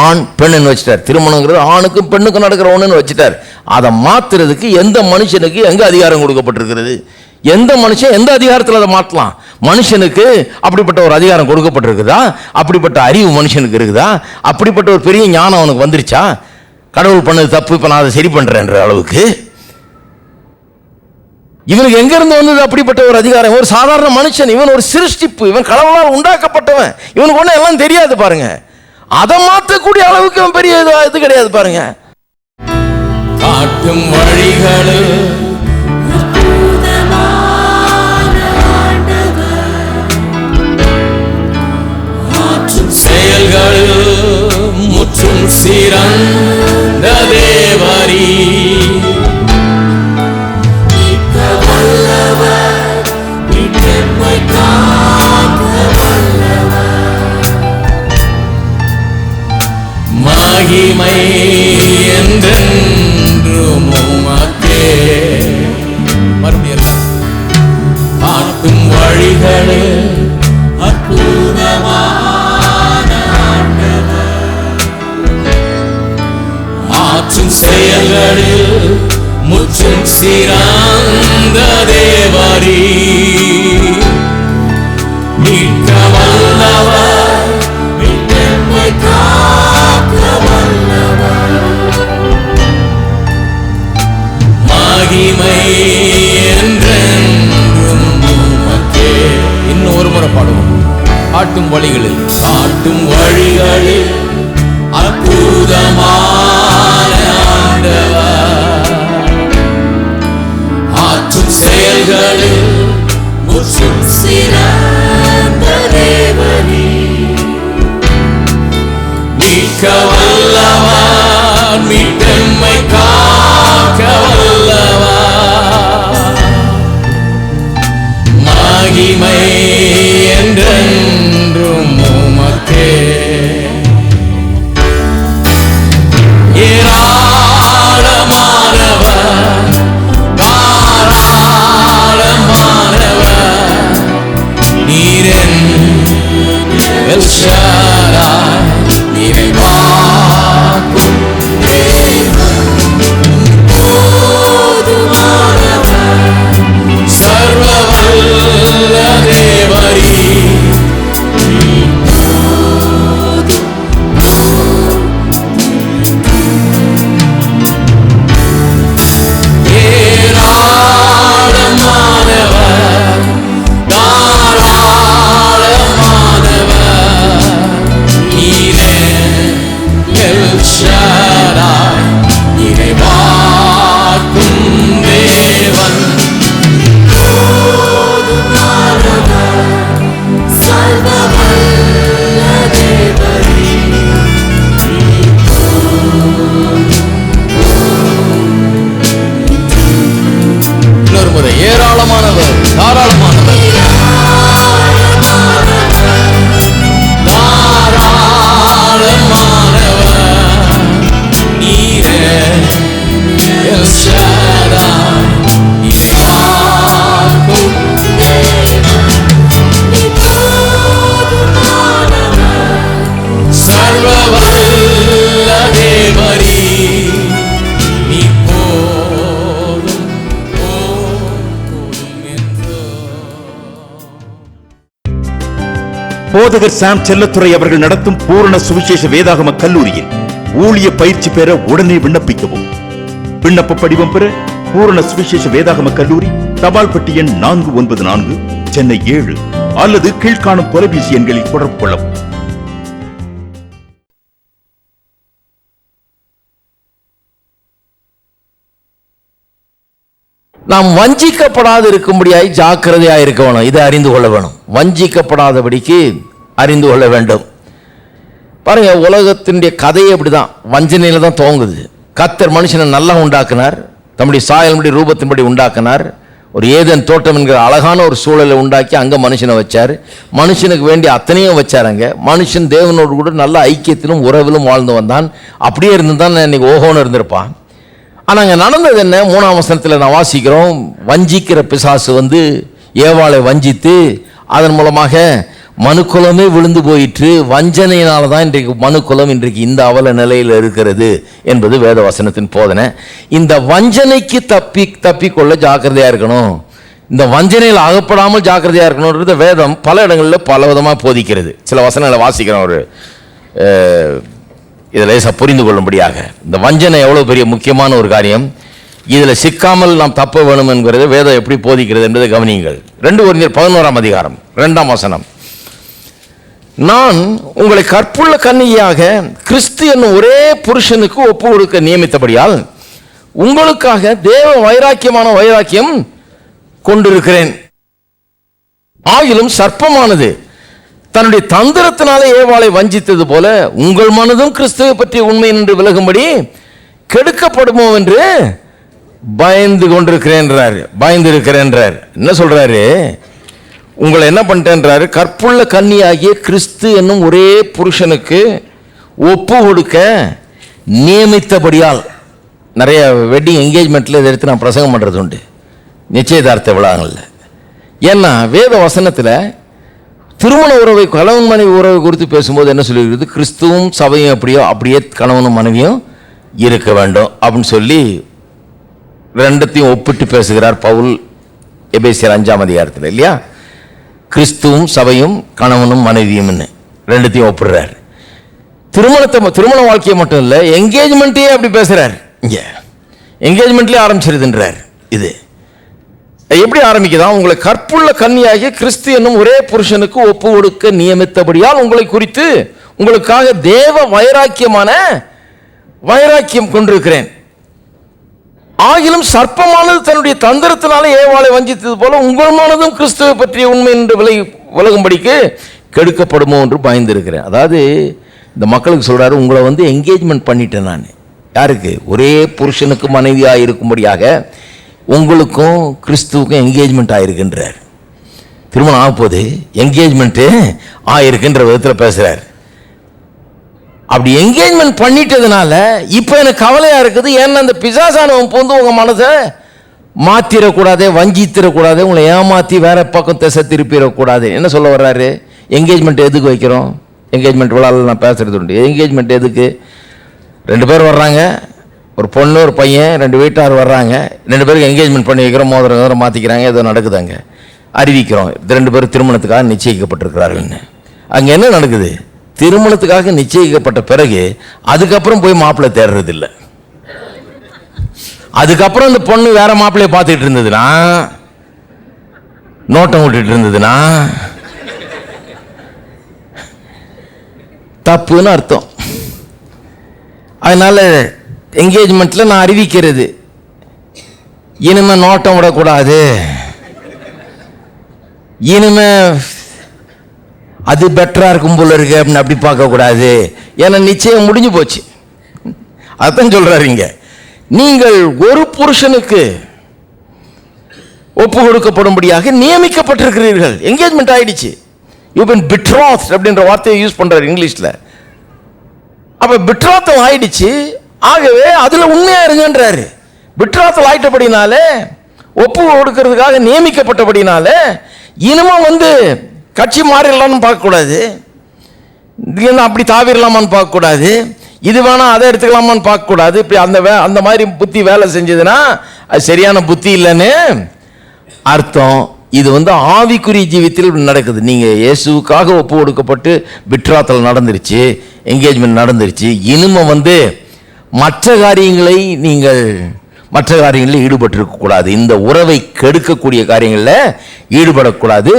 ஆண் பெண்ணுன்னு வச்சுட்டார். திருமணங்கிறது ஆணுக்கும் பெண்ணுக்கும் நடக்கிற ஒன்றுன்னு வச்சுட்டார். அதை மாற்றுறதுக்கு எந்த மனுஷனுக்கு எங்கே அதிகாரம் கொடுக்கப்பட்டிருக்கிறது? எந்த மனுஷன் எந்த அதிகாரத்தில் அதை மாற்றலாம்? மனுஷனுக்கு அப்படிப்பட்ட ஒரு அதிகாரம் கொடுக்கப்பட்டிருக்குதா? அப்படிப்பட்ட அறிவு மனுஷனுக்கு இருக்குதா? அப்படிப்பட்ட ஒரு பெரிய ஞானம் அவனுக்கு வந்துருச்சா? கடவுள் பண்ணது தப்பு, இப்போ நான் அதை சரி பண்ணுறேன்ற அளவுக்கு இவனுக்கு எங்கிருந்து வந்தது அப்படிப்பட்ட ஒரு அதிகாரம்? ஒரு சாதாரண மனுஷன், இவன் ஒரு சிருஷ்டிப்பு, இவன் கடவுளால் உண்டாக்கப்பட்டவன், இவனுக்கு ஒன்றும் எல்லாம் தெரியாது பாருங்க. அதை மாற்றக்கூடிய அளவுக்கு அவன் பெரிய இது கிடையாது பாருங்க. காட்டும் வழிகளில் செயல்களில் முற்றும் சிறந்த தேவரீ, மகிமை என்றென்றும் உமக்கே. மறுபடியும் காட்டும் வழிகளில் அற்புதமான ஆற்றும் செயல்களில் முற்றும் சிறந்த தேவரீ, மீட்க வல்லவர், மீட்பெம்மை காக்க வல்லவர், மகிமை என்றென்றும் உமக்கே. இன்னும் ஒரு முறை பாடுவோம். காட்டும் வழிகளில், காட்டும் வழிகளில் அற்புதமான ஆண்டவர், ஆற்றும் செயல்களில் முற்றும் சிறந்த தேவரீ, மீட்க வல்லவர், மீட்பெம்மை காக்க வல்லவர், மகிமை என்றென்றும் உமக்கே. ஏராளமானவர், தாராளமானவர், நீரென் எல் ஷடாய், நீரை வாக்கும் போதுமானவர், சர்வவல்ல தேவரீ, ஏராளமானவர், தாராளமானவர், நீரே எல் ஷடாய், நீரை வாக்கும் தேவன், இன்னொரு முறை. ஏராளமானவர், தாராளமானவர், தாராளமானவர், நீரே எல் ஷடாய், நீரை காக்கும் சர்வவல்ல தேவரீ, நீ போதும் போதும் என்றோ. போதகர் சாம் செல்லத்துறை அவர்கள் நடத்தும் பூரண சுவிசேஷ வேதாகம கல்லூரியில் ஊழிய பயிற்சி பெற உடனே விண்ணப்பிக்கவும். விண்ணப்ப படிவம் பெற பூரண சுவிசேஷ வேதாகம கல்லூரி, தபால் பெட்டி எண் 494, சென்னை 7 அல்லது கீழ்காணும் தொலைபேசி எண்களில் தொடர்பு கொள்ளவும். நாம் வஞ்சிக்கப்படாது இருக்கும்படியாய் ஜாக்கிரதையாக இருக்க வேணும். இதை அறிந்து கொள்ள வேணும். வஞ்சிக்கப்படாதபடிக்கு அறிந்து கொள்ள வேண்டும். பாருங்க, உலகத்தினுடைய கதையே அப்படிதான், வஞ்சனையில தான் துவங்குது. கர்த்தர் மனுஷனை நல்லா உண்டாக்குனார், தம்முடைய சாயல்படி ரூபத்தின்படி உண்டாக்கினார். ஒரு ஏதேன் தோட்டம் என்கிற அழகான ஒரு சூழலை உண்டாக்கி அங்கே மனுஷனை வச்சார். மனுஷனுக்கு வேண்டிய அத்தனையும் வச்சாருங்க. மனுஷன் தேவனோடு கூட நல்ல ஐக்கியத்திலும் உறவிலும் வாழ்ந்து வந்தான். அப்படியே இருந்து தான் இன்னைக்கு ஓஹோன்னு இருந்திருப்பான். ஆனால் அங்கே நடந்தது என்ன? 3ஆம் வசனத்தில் நான் வாசிக்கிறோம், வஞ்சிக்கிற பிசாசு வந்து ஏவாளை வஞ்சித்து அதன் மூலமாக மனுக்குலமே விழுந்து போயிற்று. வஞ்சனையினால தான் இன்றைக்கு மனுக்குலம் இன்றைக்கு இந்த அவல நிலையில் இருக்கிறது என்பது வேத வசனத்தின் போதனை. இந்த வஞ்சனைக்கு தப்பிக்கொள்ள ஜாக்கிரதையா இருக்கணும், இந்த வஞ்சனையில் அகப்படாமல் ஜாக்கிரதையா இருக்கணும்ன்றது வேதம் பல இடங்களில் பல விதமாக போதிக்கிறது. சில வசனங்களை வாசிக்கிறோம் ஒரு இதில் லேசாக புரிந்து கொள்ளும்படியாக. இந்த வஞ்சனை எவ்வளோ பெரிய முக்கியமான ஒரு காரியம், இதில் சிக்காமல் நாம் தப்ப வேணும் என்கிறது வேதம் எப்படி போதிக்கிறது என்பதை கவனியுங்கள். 2 கொரிந்தியர் 11ஆம் அதிகாரம் 2ஆம் வசனம். நான் உங்களை கற்புள்ள கன்னிகையாக கிறிஸ்து என்னும் ஒரே புருஷனுக்கு ஒப்பு கொடுக்க நியமித்தபடியால் உங்களுக்காக தேவ வைராக்கியம் கொண்டிருக்கிறேன். ஆகிலும் சர்ப்பமானது தன்னுடைய தந்திரத்தினாலே ஏவாளை வஞ்சித்தது போல உங்கள் மனதும் கிறிஸ்துவை பற்றிய உண்மை என்று விலகும்படி கெடுக்கப்படுமோ என்று பயந்து இருக்கிறேன்றார். என்ன சொல்றாரு? உங்களை என்ன பண்ணிட்டேன்றாரு? கற்புள்ள கன்னியாகிய கிறிஸ்து என்னும் ஒரே புருஷனுக்கு ஒப்பு கொடுக்க நியமித்தபடியால். நிறைய வெட்டிங் என்கேஜ்மெண்ட்டில் இதை எடுத்து நான் பிரசங்கம் பண்ணுறது உண்டு, நிச்சயதார்த்த விழாங்களில். ஏன்னா வேத வசனத்தில் திருமண உறவை, கணவன் மனைவி உறவை குறித்து பேசும்போது என்ன சொல்லியிருக்கிறது? கிறிஸ்துவும் சபையும் எப்படியோ அப்படியே கணவனும் மனைவியும் இருக்க வேண்டும் அப்படின்னு சொல்லி ரெண்டத்தையும் ஒப்பிட்டு பேசுகிறார் பவுல் எபேசியர் 5ஆம் அதிகாரத்தில், இல்லையா? கிறிஸ்துவும் சபையும் கணவனும் மனைவியும்னு ரெண்டுத்தையும் ஒப்பிடுறார். திருமண வாழ்க்கையை மட்டும் இல்லை, என்கேஜ்மெண்ட்டையே அப்படி பேசுறார். இங்கே என்கேஜ்மெண்ட்லேயே ஆரம்பிச்சிருதுன்றார். இது எப்படி ஆரம்பிக்குதான்? உங்களை கற்புள்ள கன்னியாகிய கிறிஸ்து என்னும் ஒரே புருஷனுக்கு ஒப்பு கொடுக்க நியமித்தபடியால் உங்களை குறித்து உங்களுக்காக தேவ வைராக்கியம் கொண்டிருக்கிறேன். ஆகிலும் சர்ப்பமானது தன்னுடைய தந்திரத்தினாலே ஏவாளை வஞ்சித்தது போல உங்கள் மனதும் கிறிஸ்துவை பற்றிய உண்மை என்று விலகும்படிக்கு கெடுக்கப்படுமோ என்று பயந்திருக்கிறேன். அதாவது இந்த மக்களுக்கு சொல்றாரு, உங்களை என்கேஜ்மெண்ட் பண்ணிட்டேன் நான். யாருக்கு? ஒரே புருஷனுக்கு மனைவியாக இருக்கும்படியாக உங்களுக்கும் கிறிஸ்துவுக்கும் என்கேஜ்மெண்ட் ஆயிருக்குன்றார். திருமணம் ஆக போது என்கேஜ்மெண்ட்டு ஆயிருக்குன்ற விதத்தில் பேசுறார். அப்படி என்கேஜ்மெண்ட் பண்ணிட்டதுனால இப்போ எனக்கு கவலையா இருக்குது. ஏன்னா அந்த பிசாசானவன் போந்து உங்க மனதை மாத்திரக்கூடாது, வஞ்சித்திடக்கூடாது, உங்களை ஏமாத்தி வேற பக்கம் திசை திருப்பிடக்கூடாது. என்ன சொல்ல வர்றாரு? என்கேஜ்மெண்ட் எதுக்கு வைக்கிறோம்? என்கேஜ்மெண்ட் விழாவில் நான் பேசுறது உண்டு. என்கேஜ்மெண்ட் எதுக்கு? 2 பேர் வர்றாங்க, ஒரு பொண்ணு ஒரு பையன், 2 வீட்டார் வர்றாங்க, 2 பேருக்கு என்கேஜ்மெண்ட் பண்ணி வைக்கிறோம், மோதிரம் மாற்றிக்கிறாங்க, ஏதோ நடக்குதாங்க, அறிவிக்கிறோம் 2 பேரும் திருமணத்துக்காக நிச்சயிக்கப்பட்டிருக்கிறார்கள்னு. அங்கே என்ன நடக்குது? திருமணத்துக்காக நிச்சயிக்கப்பட்ட பிறகு அதுக்கப்புறம் போய் மாப்பிள்ளை தேடுறது இல்லை. அதுக்கப்புறம் இந்த பொண்ணு வேற மாப்பிள்ளையை பார்த்துட்டு இருந்ததுன்னா, நோட்டம் விட்டுட்டு இருந்ததுன்னா தப்புன்னு அர்த்தம். அதனால என்கேஜ்மெண்ட்ல நான் அறிவிக்கிறது, இனிமே நோட்டம் விடக்கூடாது, இனிமே அது பெட்டரா இருக்கும் போல இருக்கு அப்படின்னு அப்படி பார்க்கக்கூடாது. ஏன்னா நிச்சயம் முடிஞ்சு போச்சு. அதான் சொல்றாரு இங்க, நீங்கள் ஒரு புருஷனுக்கு ஒப்பு கொடுக்கப்படும்படியாக நியமிக்கப்பட்டிருக்கிறீர்கள். என்கேஜ்மெண்ட் ஆயிடுச்சு. யூ பீன் betrothed அப்படின்ற வார்த்தையை யூஸ் பண்றாரு இங்கிலீஷ்ல. அப்ப betrothal ஆயிடுச்சு. ஆகவே அதுல உண்மையா இருங்கன்றாரு. betrothal ஆயிட்டபடினாலே, ஒப்பு கொடுக்கிறதுக்காக நியமிக்கப்பட்டபடினால இனிமே கட்சி மாறிடலாம்னு பார்க்கக்கூடாது, அப்படி தாவிரலாமான்னு பார்க்கக்கூடாது, இது வேணா அதை எடுத்துக்கலாமான்னு பார்க்கக்கூடாது. இப்படி அந்த மாதிரி புத்தி வேலை செஞ்சதுன்னா அது சரியான புத்தி இல்லைன்னு அர்த்தம். இது ஆவிக்குரிய ஜீவித்தில் நடக்குது. நீங்க இயேசுவுக்காக ஒப்பு கொடுக்கப்பட்டு பிட்ராத்தல் நடந்துருச்சு, என்கேஜ்மெண்ட் நடந்துருச்சு. இனிமே மற்ற காரியங்களில் ஈடுபட்டிருக்க கூடாது. இந்த உறவை கெடுக்கக்கூடிய காரியங்களில் ஈடுபடக்கூடாது.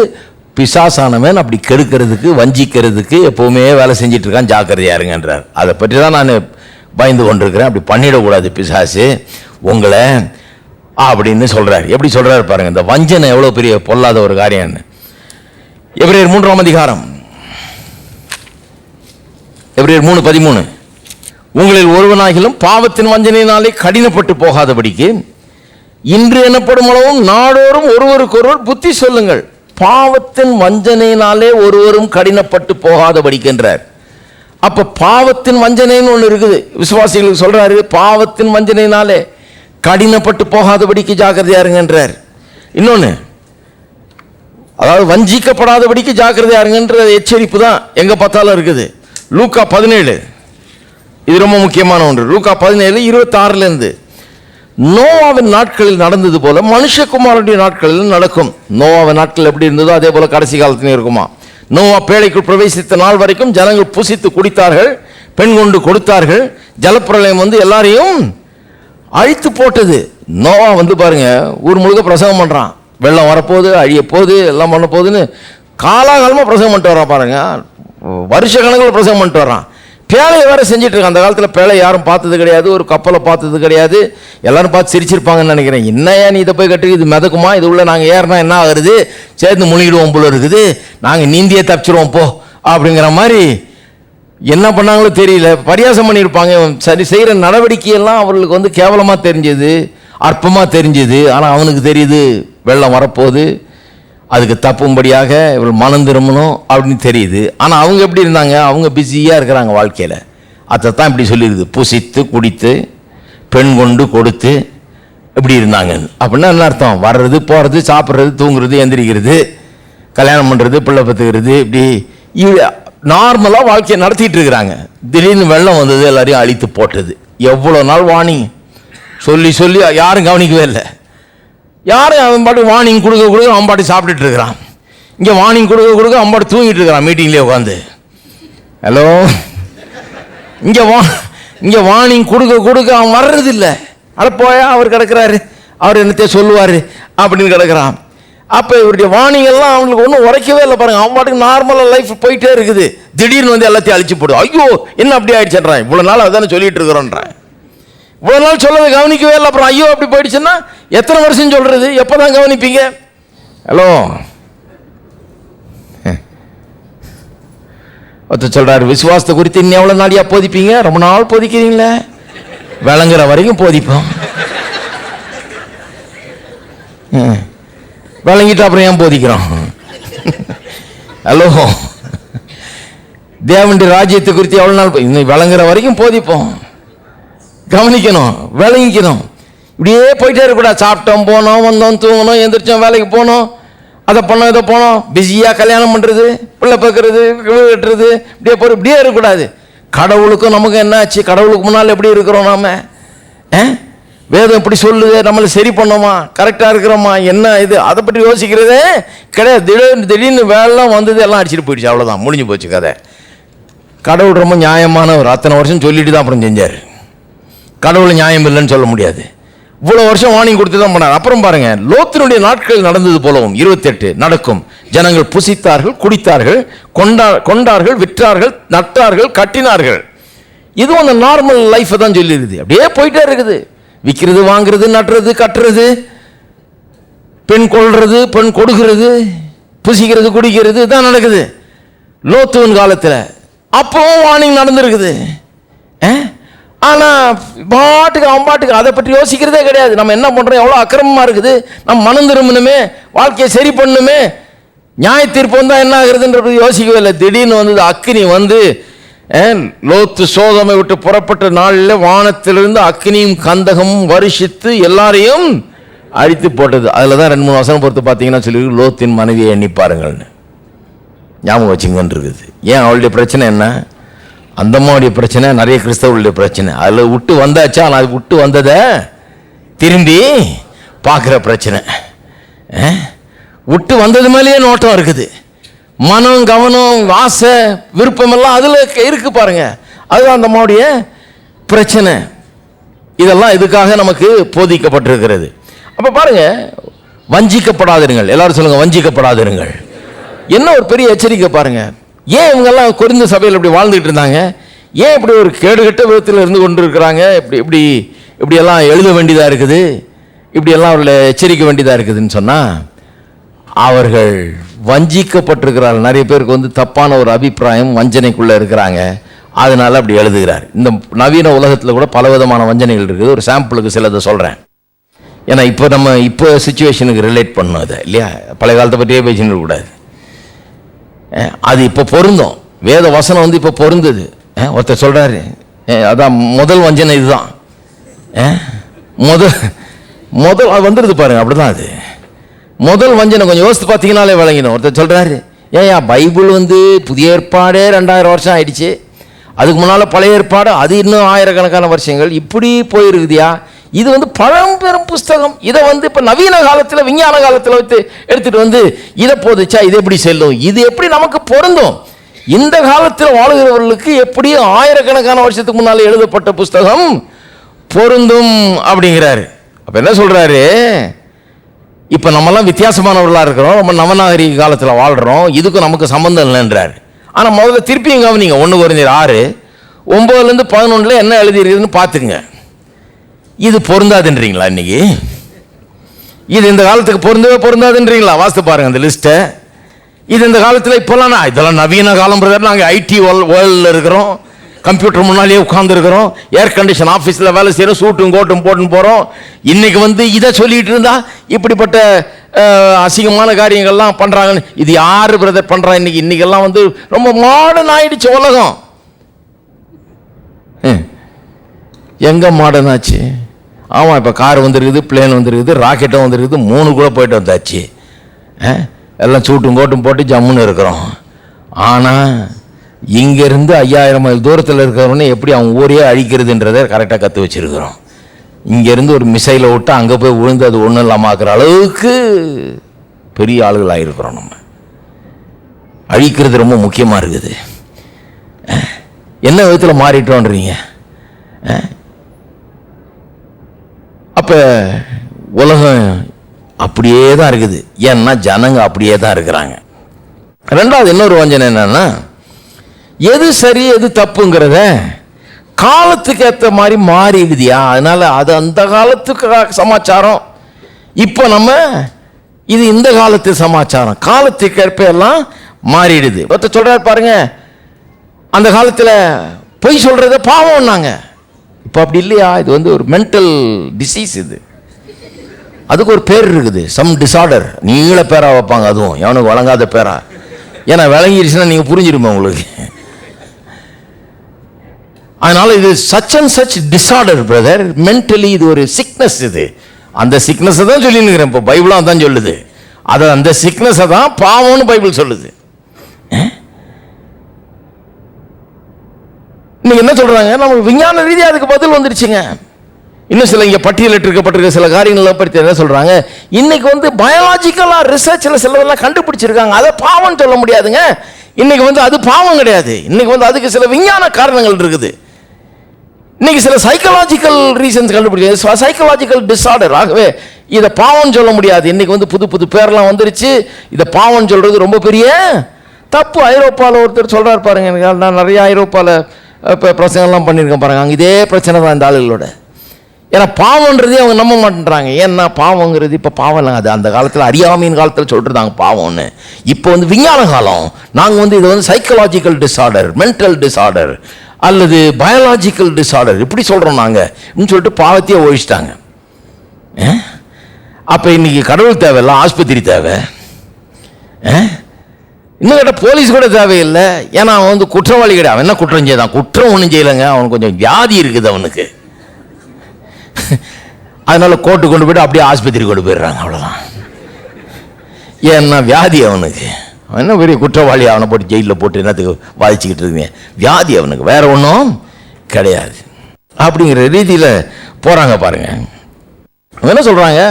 பிசாசானவன் அப்படி கெடுக்கிறதுக்கு, வஞ்சிக்கிறதுக்கு எப்பவுமே வேலை செஞ்சிட்டு இருக்கான். ஜாக்கிரதையா இருங்கன்றார். அதை பற்றி தான் நான் பயந்து கொண்டிருக்கிறேன். அப்படி பண்ணிடக்கூடாது பிசாசு உங்களை அப்படின்னு சொல்றாரு. எப்படி சொல்றாரு பாருங்க, இந்த வஞ்சனை எவ்வளவு பெரிய பொல்லாத ஒரு காரியம். எபிரேயர் 3ஆம் அதிகாரம், எபிரேயர் 3:13, உங்களில் ஒருவனாகிலும் பாவத்தின் வஞ்சனையினாலே கடினப்பட்டு போகாதபடிக்கு இன்று எனப்படும் அளவும் நாடோறும் ஒருவருக்கொருவர் புத்தி சொல்லுங்கள். பாவத்தின் வஞ்சனையினாலே ஒருவரும் கடினப்பட்டு போகாதபடிக்கின்றார். அப்ப பாவத்தின் வஞ்சனைன்னு ஒன்று இருக்குது. விசுவாசிகளுக்கு சொல்றாரு, பாவத்தின் வஞ்சனையினாலே கடினப்பட்டு போகாதபடிக்கு ஜாக்கிரதையா இருங்கன்றார். இன்னொன்னு, அதாவது வஞ்சிக்கப்படாதபடிக்கு ஜாக்கிரதையா இருங்கன்ற எச்சரிப்பு தான் எங்க பார்த்தாலும் இருக்குது. லூக்கா 17 இது ரொம்ப முக்கியமான ஒன்று. லூக்கா 17:26 நோவாவின் நாட்களில் நடந்தது போல மனுஷகுமாரனுடைய நாட்களில் நடக்கும். நோவாவின் நாட்கள் எப்படி இருந்ததோ அதே போல கடைசி காலத்திலும் இருக்குமா. நோவா பேழைக்குள் பிரவேசித்த நாள் வரைக்கும் ஜனங்கள் புசித்து குடித்தார்கள், பெண் கொண்டு கொடுத்தார்கள். ஜலப்பிரளயம் எல்லாரையும் அழித்து போட்டது. நோவா பாருங்க ஊர் முழுக்க பிரசவம் பண்றான். வெள்ளம் வரப்போகுது, அழிய போகுது, எல்லாம் பண்ண போகுதுன்னு காலாகாலமாக பிரசவம் பண்ணிட்டு வரான். பாருங்க, வருஷ கணக்கில் பிரசவம் பண்ணிட்டு வரான். பேழையை வேற செஞ்சுட்டு இருக்கான். அந்த காலத்தில் பேழை யாரும் பார்த்தது கிடையாது, ஒரு கப்பலை பார்த்தது கிடையாது. எல்லாரும் பார்த்து சிரிச்சிருப்பாங்கன்னு நினைக்கிறேன். என்னையா நீ இதை போய் கட்டு, இது மிதக்குமா, இது உள்ள நாங்கள் ஏறினா என்ன ஆகுறது, சேர்ந்து முழுகிடுவோம் போல இருக்குது, நாங்கள் நீந்தியே தப்பிச்சிருவோம் போ அப்படிங்கிற மாதிரி என்ன பண்ணாங்களோ தெரியல, பரியாசம் பண்ணியிருப்பாங்க. சரி செய்கிற நடவடிக்கையெல்லாம் அவர்களுக்கு கேவலமாக தெரிஞ்சது, அற்பமாக தெரிஞ்சது. ஆனால் அவனுக்கு தெரியுது வெள்ளம் வரப்போகுது, அதுக்கு தப்பும்படியாக இவள் மனம் திரும்பணும் அப்படின்னு தெரியுது. ஆனால் அவங்க எப்படி இருந்தாங்க, அவங்க பிஸியாக இருக்கிறாங்க வாழ்க்கையில். அதைத்தான் இப்படி சொல்லிடுது, புசித்து குடித்து பெண் கொண்டு கொடுத்து இப்படி இருந்தாங்க. அப்படின்னா என்ன அர்த்தம், வர்றது போகிறது, சாப்பிட்றது, தூங்குறது, எந்திரிக்கிறது, கல்யாணம் பண்ணுறது, பிள்ளை பத்துக்கிறது, இப்படி நார்மலாக வாழ்க்கையை நடத்திட்டு இருக்கிறாங்க. திடீர்னு வெள்ளம் வந்தது, எல்லாரையும் அழித்து போட்டது. எவ்வளோ நாள் வார்னிங் சொல்லி சொல்லி யாரும் கவனிக்கவே இல்லை. யாரும் அவன் பாட்டு வார்னிங் கொடுக்க அவன் பாட்டு சாப்பிட்டுட்டு இருக்கிறான். இங்கே வார்னிங் கொடுக்க அவன் பாட்டு தூங்கிட்டு இருக்கிறான் மீட்டிங்லேயே உட்காந்து. ஹலோ, இங்கே வார்னிங் கொடுக்க அவன் வர்றதில்லை. அட போயா, அவர் கிடக்கிறாரு, அவர் என்னத்தையும் சொல்லுவார் அப்படின்னு கிடக்கிறான். அப்போ இவருடைய வார்னிங் எல்லாம் அவங்களுக்கு ஒன்றும் உரைக்கவே இல்லை. பாருங்க, அவன் பாட்டுக்கு நார்மலாக லைஃப் போயிட்டே இருக்குது. திடீர்னு எல்லாத்தையும் அழிச்சு போடுது. ஐயோ என்ன அப்படி ஆயிடுச்சுன்றான். இவ்வளோ நாள் அதானே சொல்லிட்டு இருக்கிறோன்றான். இவ்வளோ நாள் சொல்லவே கவனிக்கவே இல்லை. அப்புறம் ஐயோ அப்படி போயிடுச்சுன்னா எத்தனை வருஷம் சொல்றது, எப்போதான் கவனிப்பீங்க? ஹலோ, ஒருத்தர் சொல்றாரு, விசுவாசத்தை குறித்து இன்னும் எவ்வளோ நாளையா போதிப்பீங்க? ரொம்ப நாள் போதிக்கிறீங்களே, விளங்குற வரைக்கும் போதிப்போம். விளங்கிட்டு அப்புறம் ஏன் போதிக்கிறோம்? ஹலோ, தேவனுடைய ராஜ்யத்தை குறித்து எவ்வளோ நாள் இன்னும் விளங்குற வரைக்கும் போதிப்போம். கவனிக்கணும், விளங்கிக்கணும். இப்படியே போயிட்டே இருக்கக்கூடாது. சாப்பிட்டோம், போனோம், வந்தோம், தூங்கணும், எந்திரிச்சோம், வேலைக்கு போனோம், அதை பண்ணோம், இதை போனோம், பிஸியாக கல்யாணம் பண்ணுறது, பிள்ளை பார்க்கறது, கட்டுறது, இப்படியே இருக்கக்கூடாது. கடவுளுக்கும் நமக்கு என்ன ஆச்சு? கடவுளுக்கு முன்னால் எப்படி இருக்கிறோம் நாம? வேதம் இப்படி சொல்லுது, நம்மளை சரி பண்ணோமா, கரெக்டாக இருக்கிறோமா, என்ன இது, அதை பற்றி யோசிக்கிறதே கிடையாது. திடீர்னு வேலைலாம் வந்தது, எல்லாம் அடிச்சுட்டு போயிடுச்சு, அவ்வளோதான், முடிஞ்சு போச்சு கதை. கடவுள் ரொம்ப நியாயமானவர். அத்தனை வருஷம் சொல்லிட்டு தான் அப்புறம் செஞ்சார். கடவுள் நியாயம் இல்லைன்னு சொல்ல முடியாது. இவ்வளோ வருஷம் வார்னிங் கொடுத்து தான் பண்ணார். அப்புறம் பாருங்க, லோத்தினுடைய நாட்கள் நடந்தது போலவும் 28 நடக்கும். ஜனங்கள் புசித்தார்கள், குடித்தார்கள், கொண்டார்கள், விற்றார்கள், நட்டார்கள், கட்டினார்கள். இதுவும் அந்த நார்மல் லைஃப்பை தான் சொல்லிடுது. அப்படியே போயிட்டே இருக்குது. விற்கிறது, வாங்குறது, நட்டுறது, கட்டுறது, பெண் கொள்றது, பெண் கொடுக்கிறது, புசிக்கிறது, குடிக்கிறது, தான் நடக்குது லோத்துவின் காலத்தில். அப்பவும் வார்னிங் நடந்திருக்குது. ஆனால் பாட்டுக்கு அவன் பாட்டுக்கு அதை பற்றி யோசிக்கிறதே கிடையாது. நம்ம என்ன பண்ணுறோம், எவ்வளோ அக்கிரமமாக இருக்குது, நம்ம மனம் திரும்பணுமே, வாழ்க்கையை சரி பண்ணணுமே, நியாய தீர்ப்பு வந்தால் என்ன ஆகுறதுன்றது யோசிக்கவே இல்லை. திடீர்னு வந்தது அக்கினி. லோத்து சோதமை விட்டு புறப்பட்ட நாளில் வானத்திலிருந்து அக்கினியும் கந்தகமும் வருஷித்து எல்லாரையும் அழித்து போட்டது. அதில் தான் 2-3 வசனம் பொறுத்து பார்த்தீங்கன்னா சொல்லி லோத்தின் மனைவியை எண்ணி பாருங்கள்னு ஞாபகம் வச்சுங்கன்னு இருக்குது. ஏன் அவளுடைய பிரச்சனை என்ன? அந்தம்மாவுடைய பிரச்சனை, நிறைய கிறிஸ்தவர்களுடைய பிரச்சனை. அதில் விட்டு வந்தாச்சா, ஆனால் அது விட்டு வந்ததை திரும்பி பார்க்குற பிரச்சனை. விட்டு வந்தது மேலேயே நோட்டம் இருக்குது. மனம், கவனம், ஆசை, விருப்பமெல்லாம் அதில் இருக்கு பாருங்க. அதுதான் அந்தம்மாவுடைய பிரச்சனை. இதெல்லாம் இதுக்காக நமக்கு போதிக்கப்பட்டிருக்கிறது. அப்போ பாருங்க, வஞ்சிக்கப்படாதிருங்கள். எல்லாரும் சொல்லுங்க, வஞ்சிக்கப்படாதிருங்கள். என்ன ஒரு பெரிய எச்சரிக்கை பாருங்க. ஏன் இவங்கெல்லாம் கொரிந்த சபையில் இப்படி வாழ்ந்துகிட்டு இருந்தாங்க? ஏன் இப்படி ஒரு கேடுகட்ட விதத்தில் இருந்து கொண்டு இருக்கிறாங்க? இப்படியெல்லாம் எழுத வேண்டியதாக இருக்குது, இப்படியெல்லாம் அவர்களை எச்சரிக்க வேண்டியதாக இருக்குதுன்னு சொன்னால், அவர்கள் வஞ்சிக்கப்பட்டிருக்கிறார்கள். நிறைய பேருக்கு தப்பான ஒரு அபிப்பிராயம், வஞ்சனைக்குள்ளே இருக்கிறாங்க. அதனால அப்படி எழுதுகிறார். இந்த நவீன உலகத்தில் கூட பலவிதமான வஞ்சனைகள் இருக்குது. ஒரு சாம்பிளுக்கு சிலதை சொல்கிறேன். ஏன்னா இப்போ சிச்சுவேஷனுக்கு ரிலேட் பண்ணணும் அதை, இல்லையா? பழைய காலத்தை பற்றியே பேசின்னு இருக்கக்கூடாது. அது இப்போ பொருந்தும். வேத வசனம் இப்போ பொருந்தது. ஒருத்தர் சொல்கிறாரு, அதான் முதல் வஞ்சனை இதுதான். முதல் அது வந்துடுது பாருங்க. அப்படிதான் அது முதல் வஞ்சனை கொஞ்சம் யோசித்து பார்த்தீங்கன்னாலே விளங்கிடும். ஒருத்தர் சொல்கிறாரு, ஏயா பைபிள் புதிய ஏற்பாடே 2000 வருஷம் ஆயிடுச்சு, அதுக்கு முன்னால் பழைய ஏற்பாடு அது இன்னும் ஆயிரக்கணக்கான வருஷங்கள் இப்படி போயிருக்குதியா, இது பழம்பெரும் புஸ்தகம், இதை இப்போ நவீன காலத்தில் விஞ்ஞான காலத்தில் வைத்து எடுத்துகிட்டு இதை போதுச்சா, இது எப்படி செல்லும், இது எப்படி நமக்கு பொருந்தும், இந்த காலத்தில் வாழுகிறவர்களுக்கு எப்படி ஆயிரக்கணக்கான வருஷத்துக்கு முன்னால் எழுதப்பட்ட புஸ்தகம் பொருந்தும் அப்படிங்கிறாரு. அப்போ என்ன சொல்கிறாரு, இப்போ நம்மெல்லாம் வித்தியாசமானவர்களாக இருக்கிறோம், நம்ம நவநாகரிக காலத்தில் வாழ்கிறோம், இதுக்கும் நமக்கு சம்மந்தம் இல்லைன்றார். ஆனால் முதல்ல திருப்பியும் கவனிங்க, 1 Corinthians 6:9-11 என்ன எழுதியிருக்குதுன்னு பார்த்துங்க. இது பொருந்தாதுன்றீங்களா இன்னைக்கு? இது இந்த காலத்துக்கு பொருந்தவே பொருந்தாதுன்றீங்களா? வாசித்து பாருங்க அந்த லிஸ்ட்டை. இது இந்த காலத்தில் இப்போல்லாம் இதெல்லாம் நவீன காலம் பிரதர், நாங்கள் ஐடி வேர்ல்டில் இருக்கிறோம், கம்ப்யூட்டர் முன்னாலேயே உட்காந்துருக்கிறோம், ஏர் கண்டிஷன் ஆஃபீஸில் வேலை செய்கிறோம், சூட்டும் கோட்டும் போட்டுன்னு போகிறோம். இன்னைக்கு இதை சொல்லிட்டு இருந்தா இப்படிப்பட்ட அசிங்கமான காரியங்கள்லாம் பண்ணுறாங்கன்னு, இது யார் பிரதர் பண்ணுறா? இன்னைக்கெல்லாம் ரொம்ப மாடர்ன் ஆயிடுச்சு உலகம். எங்கே மாடர்ன் ஆச்சு? ஆமாம், இப்போ கார் வந்துருக்குது, பிளேன் வந்துருக்குது, ராக்கெட்டும் வந்துருக்குது, 3 கூட போயிட்டு வந்தாச்சு. எல்லாம் சூட்டும் கோட்டும் போட்டு ஜம்முன்னு இருக்கிறோம். ஆனால் இங்கேருந்து 5000 மைல் தூரத்தில் இருக்கிறவனே எப்படி அவன் ஊரையே அழிக்கிறதுன்றதை கரெக்டாக கற்று வச்சுருக்கிறோம். இங்கேருந்து ஒரு மிசைலை விட்டு அங்கே போய் விழுந்து அது ஒன்றும் இல்லாமல் ஆக்குற அளவுக்கு பெரிய ஆளுகளாக இருக்கிறோம். நம்ம அழிக்கிறது ரொம்ப முக்கியமாக இருக்குது. என்ன விதத்தில் மாறிட்டோன்றீங்க? அப்போ உலகம் அப்படியே தான் இருக்குது, ஏன்னா ஜனங்க அப்படியே தான் இருக்கிறாங்க. ரெண்டாவது இன்னொரு வஞ்சனை என்னன்னா, எது சரி எது தப்புங்கிறத காலத்துக்கு ஏற்ற மாதிரி மாறிடுதியா, அதனால அது அந்த காலத்துக்கு சமாச்சாரம், இப்போ நம்ம இது இந்த காலத்து சமாச்சாரம், காலத்துக்கு ஏற்ப எல்லாம் மாறிடுது. ஒருத்தர் சொல்றாரு பாருங்க, அந்த காலத்தில் பொய் சொல்றத பாவம்னாங்க, இப்போ அப்படி இல்லையா, இது ஒரு மென்டல் டிசீஸ், இது அதுக்கு ஒரு பேர் இருக்குது, சம் டிசார்டர், நீள பேரா வைப்பாங்க, அதுவும் எவனுக்கு வழங்காத பேரா, ஏன்னா விளங்கிடுச்சுன்னா நீங்கள் புரிஞ்சிருமே உங்களுக்கு. அதனால இது such and such disorder brother, mentally இது ஒரு சிக்னஸ். இது அந்த சிக்னஸை தான் சொல்லினுக்கிறேன், இப்போ பைபிளாக தான் சொல்லுது, அதை அந்த சிக்னஸை தான் பாவம்னு பைபிள் சொல்லுது. இன்னைக்கு என்ன சொல்றாங்க, நம்ம விஞ்ஞான ரீதியாக அதுக்கு பதில் வந்துருச்சுங்க. இன்னும் சில இங்கே பட்டியலிட்டிருக்கப்பட்டிருக்க சில காரியங்களை பற்றி என்ன சொல்றாங்க, இன்னைக்கு பயாலஜிக்கலா ரிசர்ச்சில் சிலதெல்லாம் கண்டுபிடிச்சிருக்காங்க, அதை பாவம் சொல்ல முடியாதுங்க. இன்னைக்கு அது பாவம் கிடையாது, இன்னைக்கு அதுக்கு சில விஞ்ஞான காரணங்கள் இருக்குது. இன்னைக்கு சில சைக்கலாஜிக்கல் ரீசன்ஸ் கண்டுபிடிச்சு, சைக்கலாஜிக்கல் டிசார்டர், ஆகவே இதை பாவம் சொல்ல முடியாது. இன்னைக்கு புது புது பேர்லாம் வந்துருச்சு, இதை பாவம் சொல்றது ரொம்ப பெரிய தப்பு. ஐரோப்பாவில் ஒருத்தர் சொல்றாரு பாருங்க, எனக்கு நான் நிறைய ஐரோப்பாவில் இப்போ பிரச்சனைலாம் பண்ணியிருக்கேன் பாருங்க, அங்கே இதே பிரச்சனை தான் இந்த ஆளுகளோட. ஏன்னா பாவம்ன்றதே அவங்க நம்ப மாட்டேன்றாங்க. ஏன்னா பாவங்கிறது இப்போ பாவம் அது அந்த காலத்தில் அறியாமையின் காலத்தில் சொல்லிட்டுருந்தாங்க பாவம்னு. இப்போ விஞ்ஞான காலம், நாங்கள் இது சைக்கலாஜிக்கல் டிசார்டர், மென்டல் டிசார்டர் அல்லது பயாலஜிக்கல் டிசார்டர் இப்படி சொல்கிறோம் நாங்கள் அப்படின்னு சொல்லிட்டு பாவத்தையே ஒழிச்சிட்டாங்க. அப்போ இன்னைக்கு கடவுள் தேவையில்ல, ஆஸ்பத்திரி தேவை, இன்னும் கேட்டால் போலீஸ் கூட தேவையில்லை. ஏன்னா அவன் குற்றவாளி கிடையாது, அவன் என்ன குற்றம் செய்தான், குற்றம் ஒன்றும் செய்யலைங்க, அவனுக்கு கொஞ்சம் வியாதி இருக்குது அவனுக்கு, அதனால கோர்ட்டு கொண்டு போய்ட்டு அப்படியே ஆஸ்பத்திரி கொண்டு போயிடுறாங்க, அவ்வளோதான். ஏன்னா வியாதி அவனுக்கு, அவன் என்ன பெரிய குற்றவாளி, அவனை போட்டு ஜெயிலில் போட்டு என்னத்துக்கு வாதிச்சுக்கிட்டு இருக்குங்க, வியாதி அவனுக்கு, வேற ஒன்றும் கிடையாது. அப்படிங்கிற ரீதியில் போகிறாங்க பாருங்க. அவங்க என்ன சொல்கிறாங்க,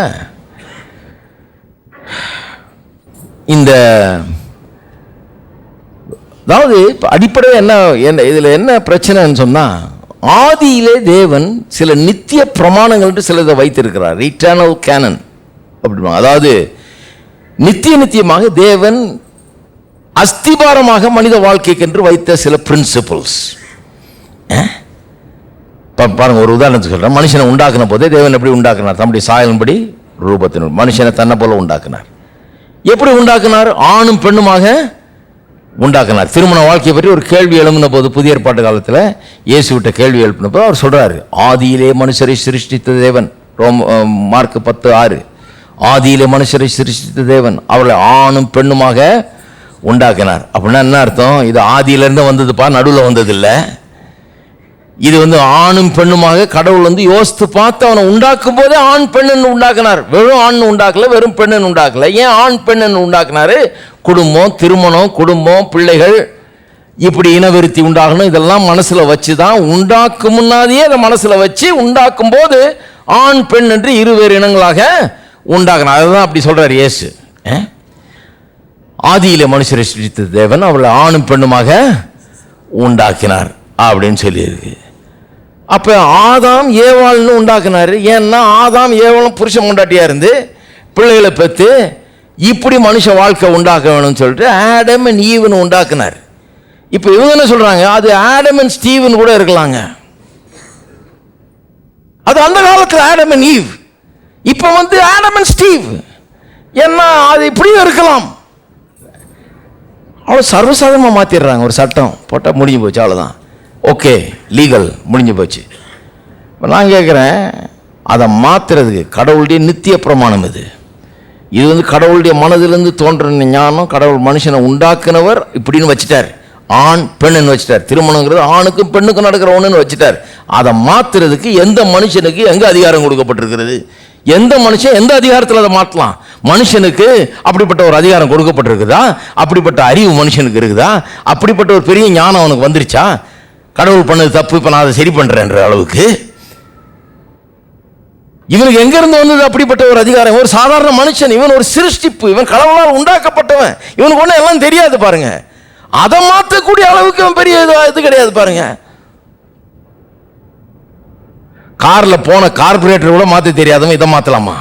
இந்த அதாவது அடிப்படையில் என்ன இதில் என்ன பிரச்சனைன்னு சொன்னால், ஆதியிலே தேவன் சில நித்திய பிரமாணங்கள் சிலதை வைத்திருக்கிறார், இட்டர்னல் கேனன் அப்படிமா. அதாவது நித்தியமாக தேவன் அஸ்திபாரமாக மனித வாழ்க்கைக்கு என்று வைத்த சில பிரின்சிபிள்ஸ். பாருங்க, ஒரு உதாரணத்துக்கு சொல்றேன். மனுஷனை உண்டாக்குன போதே தேவன் எப்படி உண்டாக்குனார், தம்முடைய சாயலின்படி ரூபத்தினர் மனுஷனை தன்னை போல உண்டாக்குனார். எப்படி உண்டாக்குனார், ஆணும் பெண்ணுமாக உண்டாக்குனார். திருமண வாழ்க்கையை பற்றி ஒரு கேள்வி எழுப்பின போது புதிய ஏற்பாட்டு காலத்தில் இயேசு விட்ட கேள்வி எழுப்பின போது அவர் சொல்றாரு, ஆதியிலே மனுஷரை சிருஷ்டித்த தேவன், மார்க் 10:6, ஆதியிலே மனுஷரை சிருஷ்டித்த தேவன் அவர்களை ஆணும் பெண்ணுமாக உண்டாக்கினார். அப்படின்னா என்ன அர்த்தம், இது ஆதியிலேருந்து வந்ததுப்பா, நடுவில் வந்தது இல்லை. இது ஆணும் பெண்ணுமாக கடவுள் யோசித்து பார்த்து அவனை உண்டாக்கும் போதே ஆண் பெண்ணு உண்டாக்குனார். வெறும் ஆண் உண்டாக்கல, வெறும் பெண்ணு உண்டாக்கல. ஏன் ஆண் பெண்ணு உண்டாக்குனாரு? குடும்பம், திருமணம், குடும்பம், பிள்ளைகள், இப்படி இனவெருத்தி உண்டாகணும். இதெல்லாம் மனசுல வச்சுதான் உண்டாக்கும் முன்னாடியே அதை மனசுல வச்சு உண்டாக்கும் போது ஆண் பெண் என்று இருவேறு இனங்களாக உண்டாக்கணும். அதுதான் அப்படி சொல்றார் இயேசு. ஆதியிலே மனுஷரை சிருஷ்டித்த தேவன் அவளை ஆணும் பெண்ணுமாக உண்டாக்கினார் அப்படின்னு சொல்லியிருக்கு. அப்ப ஆதாம் ஏவாள்னு உண்டாக்குனாரு. ஏன்னா ஆதாம் ஏவாளும் புருஷன் கொண்டாட்டியா இருந்து பிள்ளைகளை பெற்று இப்படி மனுஷ வாழ்க்கை உண்டாக்க வேணும்னு சொல்லிட்டு ஆடம் அண்ட் ஈவ்னு உண்டாக்குனார். இப்போ இவங்க என்ன சொல்றாங்க? அது ஆடம் அண்ட் ஸ்டீவன் கூட இருக்கலாங்க. அது அந்த காலத்தில் ஆடம் அண்ட் ஈவ். இப்போ ஆடம் அண்ட் ஸ்டீவ். ஏன்னா அது இப்படியும் இருக்கலாம். அவ்வளோ சர்வசாதாரணமாக மாற்றிடுறாங்க. ஒரு சட்டம் போட்டால் முடிஞ்சு போச்சு, அவ்வளோதான். ஓகே, லீகல், முடிஞ்சு போச்சு. இப்போ நான் கேட்குறேன், அதை மாற்றுறதுக்கு கடவுளுடைய நித்திய பிரமாணம் இது கடவுளுடைய மனதிலிருந்து தோன்றின ஞானம். கடவுள் மனுஷனை உண்டாக்குனவர் இப்படின்னு வச்சுட்டார். ஆண் பெண்ணுன்னு வச்சுட்டார். திருமணங்கிறது ஆணுக்கும் பெண்ணுக்கும் நடக்கிற ஒன்றுன்னு வச்சுட்டார். அதை மாற்றுறதுக்கு எந்த மனுஷனுக்கு எங்கே அதிகாரம் கொடுக்கப்பட்டிருக்கிறது? எந்த மனுஷன் எந்த அதிகாரத்தில் அதை மாற்றலாம்? மனுஷனுக்கு அப்படிப்பட்ட ஒரு அதிகாரம் கொடுக்கப்பட்டிருக்குதா? அப்படிப்பட்ட அறிவு மனுஷனுக்கு இருக்குதா? அப்படிப்பட்ட ஒரு பெரிய ஞானம் அவனுக்கு வந்துருச்சா? கடவுள் பண்ணது தப்பு, இப்போ நான் அதை சரி பண்ணுறேன்ற அளவுக்கு இவனுக்கு எங்கிருந்து வந்தது அப்படிப்பட்ட ஒரு அதிகாரம்? ஒரு சாதாரண மனுஷன், இவன் ஒரு சிருஷ்டிப்பு, இவன் கடவுளால் உண்டாக்கப்பட்டவன், இவனுக்கு ஒன்றும் எல்லாம் தெரியாது பாருங்க. அதை மாற்றக்கூடிய அளவுக்கு இவன் பெரிய இது கிடையாது பாருங்க. கார்ல போன கார்பரேட்டர் கூட மாற்ற தெரியாதவன் இதை மாற்றலாமா?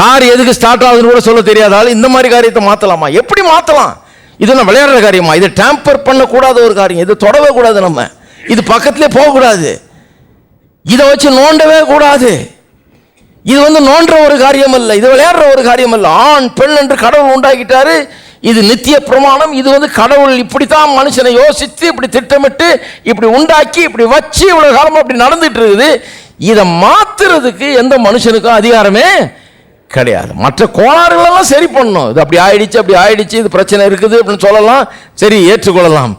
கார் எதுக்கு ஸ்டார்ட் ஆகுதுன்னு கூட சொல்ல தெரியாதாலும் இந்த மாதிரி காரியத்தை மாற்றலாமா? எப்படி மாற்றலாம்? இது நான் விளையாடுற காரியமா? இது டேம்பர் பண்ணக்கூடாத ஒரு காரியம். இது தொடவே கூடாது, நம்ம இது பக்கத்திலே போகக்கூடாது, இதை வச்சு நோண்டவே கூடாது. இது நோன்ற ஒரு காரியம் அல்ல, இது விளையாடுற ஒரு காரியம் அல்ல. ஆண் பெண் என்று கடவுள் உண்டாக்கிட்டாரு. இது நித்திய பிரமாணம். இது கடவுள் இப்படித்தான் மனுஷனை யோசித்து இப்படி திட்டமிட்டு இப்படி உண்டாக்கி இப்படி வச்சு இவ்வளவு காலமா அப்படி நடந்துட்டு இருக்குது. இதை மாத்துறதுக்கு எந்த மனுஷனுக்கும் அதிகாரமே கிடையாது. மற்ற கோளாறுகள் எல்லாம் சரி பண்ணணும். இது அப்படி ஆயிடுச்சு, அப்படி ஆயிடுச்சு, இது பிரச்சனை இருக்குது அப்படின்னு சொல்லலாம், சரி ஏற்றுக்கொள்ளலாம்.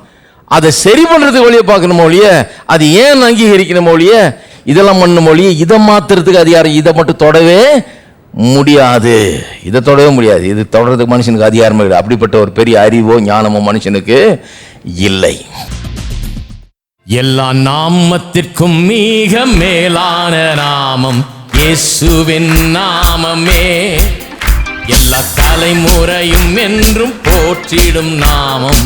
அதை சரி பண்றதுக்கு வழியை பார்க்கணும் ஒழிய, அது ஏன் அங்கீகரிக்கணும் ஒழிய, இதெல்லாம் பண்ணணும் ஒழிய இதை மாத்துறதுக்கு அதிகாரம் இதை மட்டும் தொடவே முடியாது. இதை தொடவே முடியாது. இது தொடர்றதுக்கு மனுஷனுக்கு அதிகாரமே இல்லை. அப்படிப்பட்ட ஒரு பெரிய அறிவோ ஞானமோ மனுஷனுக்கு இல்லை. எல்லா நாமத்திற்கும் மிக மேலான நாமம் இயேசுவின் நாமமே. எல்லா தலைமுறையும் என்றும் போற்றிடும் நாமம்.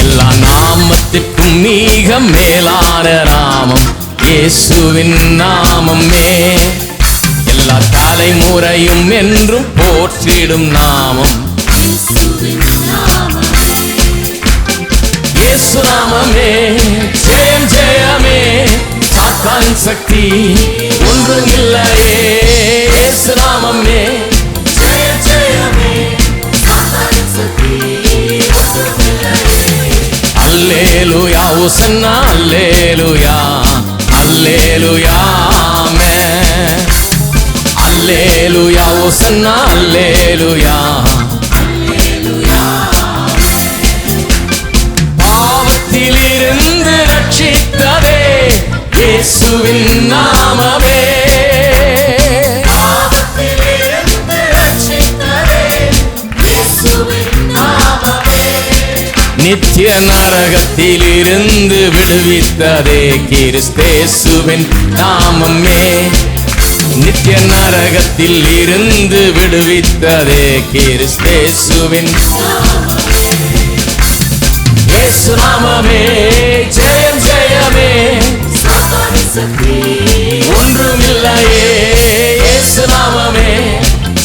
எல்லா நாமத்திற்கும் மிக மேலான நாமம் இயேசுவின் நாமமே. எல்லா தலைமுறையும் என்றும் போற்றிடும் நாமம் இயேசு நாமமே. ஜெயம் ஜெயமே, சாத்தான் சக்தி ஒன்றும் இல்லையே. இயேசு நாமமே. ஜெயம் ஜெயமே, சாத்தான் சக்தி ஒன்றும் இல்லையே. அல்லேலூயா ஓசன்னா, அல்லேலூயா அல்லேலூயா ஆமென். அல்லேலூயா ஓசன்னா, அல்லேலூயா அல்லேலூயா. பாவத்திலிருந்து ரட்சித்ததே இயேசுவின் நாமமே. பாவத்திலிருந்து ரட்சித்ததே இயேசுவின் நாமமே. நித்திய நரகத்திலிருந்து விடுவித்ததே கிறிஸ்தேசுவின் நாமமே. நித்திய நரகத்தில் இருந்து விடுவித்ததே கிறிஸ்தேசுவின் இயேசு நாமமே. ஜெயம் ஜெயமே, ஒன்றுமில்லையே. இயேசு நாமமே.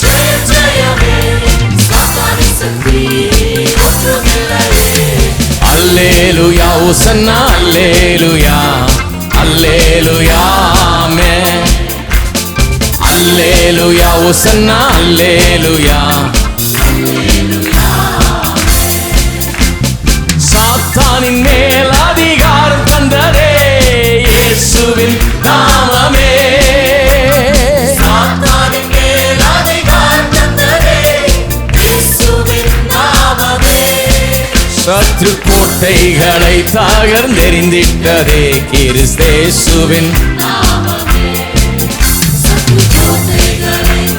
ஜெயம் ஜெயமே, ஒன்றுமில்லையே. அல்லேலூயா ஓசன்னா, அல்லேலூயா அல்லேலூயா ஆமென். அல்லேலூயா ஓசன்னா, அல்லேலூயா அல்லேலூயா. சாத்தானின் மேல் அதிகாரம் தந்ததே இயேசுவின் நாமமே. சாத்தானின் மேல் அதிகாரம் தந்ததே இயேசுவின் நாமமே. சத்ரு கோட்டைகளை தகர்ந்தெறிந்திட்டதே கிறிஸ்தேசுவின்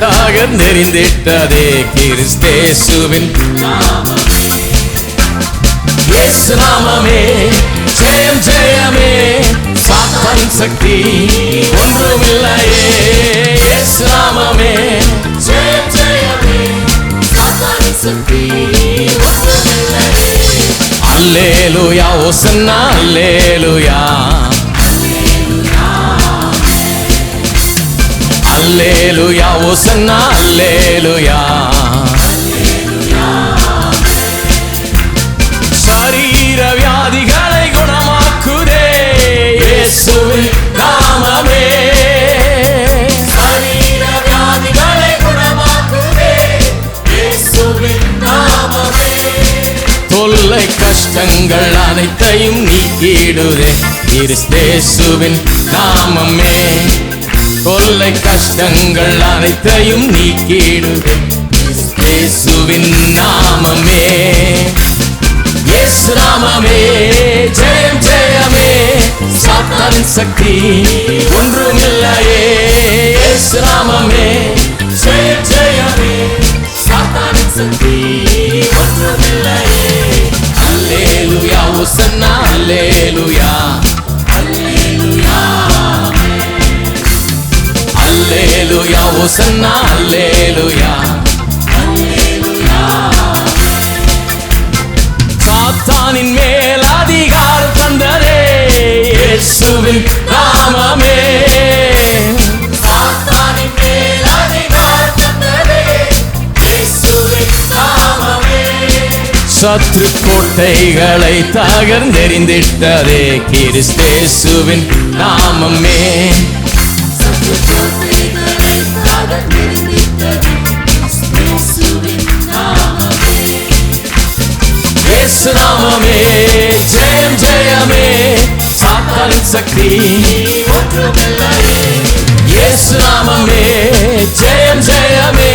தகர்ந்தெறிந்திட்டதே கிறிஸ்தேசுவின் இயேசு நாமமே ஜெயம் ஜெயமே, சாத்தான் சக்தி ஒன்றுமில்லையே. இயேசு நாமமே ஜெயம் ஜெயமே, சாத்தான் சக்தி ஒன்றுமில்லையே. அல்லேலூயா ஓசன்னா அல்லேலூயா, அல்லேலூயா ஓசன்னா அல்லேலூயா. சரீர வியாதிகளை குணமாக்குதே இயேசுவின் நாமமே. சரீர வியாதிகளை குணமாக்குதே இயேசுவின் நாமமே. தொல்லை கஷ்டங்கள் அனைத்தையும் நீக்கிடுதே கிறிஸ்தேசுவின் நாமமே. தொல்லை கஷ்டங்கள் அனைத்தையும் நீக்கிடுதே கிறிஸ்தேசுவின் நாமமே. இயேசு நாமமே ஜெயம் ஜெயமே, சாத்தான் சக்தி ஒன்றுமில்லையே. இயேசு நாமமே ஜெயம் ஜெயமே, சாத்தான் சக்தி ஒன்றுமில்லையே. அல்லேலூயா ஓசன்னா அல்லேலூயா, அல்லேலூயா அல்லேலூயா ஓசன்னா அல்லேலூயா. சாத்தானின் மேல் அதிகாரம் தந்ததே இயேசுவின் நாமமே. சாத்தானின் மேல் அதிகாரம் தந்ததே இயேசுவின் நாமமே. சத்ரு கோட்டைகளை தகர்ந்தெறிந்திட்டதே கிறிஸ்தேசுவின் நாமமே. சத்ரு கோட்டைகளை தகர்ந்தெறிந்திட்டதே கிறிஸ்தேசுவின் நாமமே. இயேசு நாமமே ஜெயம் ஜெயமே, சாத்தான் சக்தி ஒன்றுமில்லையே. இயேசு நாமமே ஜெயம் ஜெயமே,